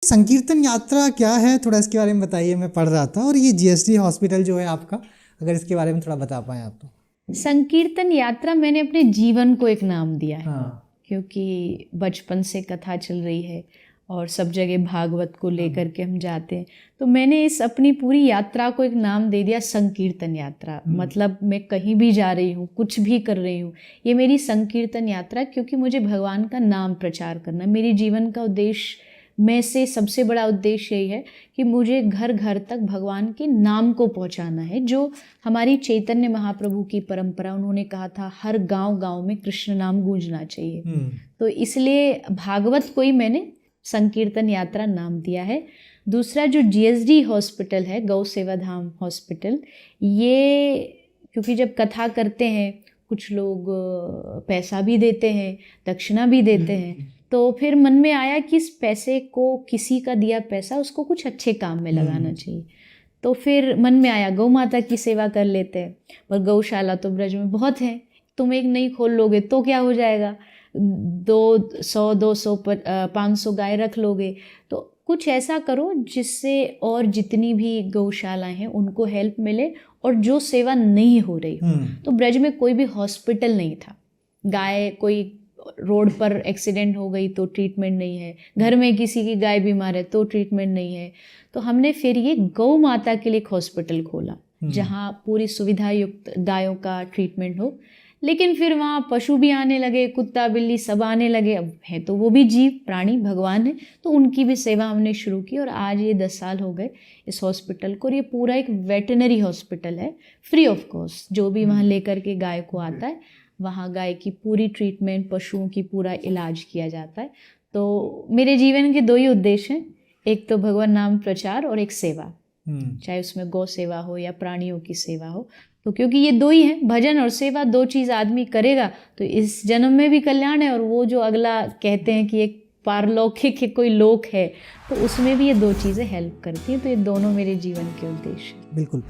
संकीर्तन यात्रा क्या है, थोड़ा इसके बारे में बताइए। मैं पढ़ रहा था, और ये जीएसडी हॉस्पिटल जो है आपका, अगर इसके बारे में थोड़ा बता पाएँ आप तो। संकीर्तन यात्रा मैंने अपने जीवन को एक नाम दिया है। हाँ। क्योंकि बचपन से कथा चल रही है और सब जगह भागवत को लेकर के हम जाते हैं, तो मैंने इस अपनी पूरी यात्रा को एक नाम दे दिया संकीर्तन यात्रा। मतलब मैं कहीं भी जा रही हूँ, कुछ भी कर रही हूँ, ये मेरी संकीर्तन यात्रा, क्योंकि मुझे भगवान का नाम प्रचार करना मेरे जीवन का उद्देश्य में से सबसे बड़ा उद्देश्य यही है कि मुझे घर घर तक भगवान के नाम को पहुंचाना है। जो हमारी चैतन्य महाप्रभु की परंपरा, उन्होंने कहा था हर गांव गांव में कृष्ण नाम गूंजना चाहिए। तो इसलिए भागवत को ही मैंने संकीर्तन यात्रा नाम दिया है। दूसरा जो जीएसडी हॉस्पिटल है, गौ सेवा धाम हॉस्पिटल, ये क्योंकि जब कथा करते हैं कुछ लोग पैसा भी देते हैं, दक्षिणा भी देते हैं, तो फिर मन में आया कि इस पैसे को, किसी का दिया पैसा, उसको कुछ अच्छे काम में लगाना चाहिए। तो फिर मन में आया गौ माता की सेवा कर लेते हैं। पर गौशाला तो ब्रज में बहुत है, तुम एक नहीं खोल लोगे तो क्या हो जाएगा, 200 200 500 गाय रख लोगे। तो कुछ ऐसा करो जिससे और जितनी भी गौशालाएं हैं उनको हेल्प मिले, और जो सेवा नहीं हो रही हो। तो ब्रज में कोई भी हॉस्पिटल नहीं था, गाय कोई रोड पर एक्सीडेंट हो गई तो ट्रीटमेंट नहीं है, घर में किसी की गाय बीमार है तो ट्रीटमेंट नहीं है। तो हमने फिर ये गौ माता के लिए एक हॉस्पिटल खोला जहाँ पूरी सुविधा युक्त गायों का ट्रीटमेंट हो। लेकिन फिर वहाँ पशु भी आने लगे, कुत्ता बिल्ली सब आने लगे। अब है तो वो भी जीव प्राणी, भगवान है, तो उनकी भी सेवा हमने शुरू की। और आज ये 10 साल हो गए इस हॉस्पिटल को। और ये पूरा एक वेटनरी हॉस्पिटल है, फ्री ऑफ कॉस्ट। जो भी वहाँ लेकर के गाय को आता है, वहाँ गाय की पूरी ट्रीटमेंट, पशुओं की पूरा इलाज किया जाता है। तो मेरे जीवन के 2 ही उद्देश्य हैं, एक तो भगवान नाम प्रचार और एक सेवा, चाहे उसमें गौ सेवा हो या प्राणियों की सेवा हो। तो क्योंकि ये 2 ही हैं, भजन और सेवा, 2 चीज़ आदमी करेगा तो इस जन्म में भी कल्याण है, और वो जो अगला कहते हैं कि एक पारलौकिक है, कोई लोक है, तो उसमें भी ये 2 चीज़ें हेल्प करती हैं। तो ये दोनों मेरे जीवन के उद्देश्य हैं। बिल्कुल।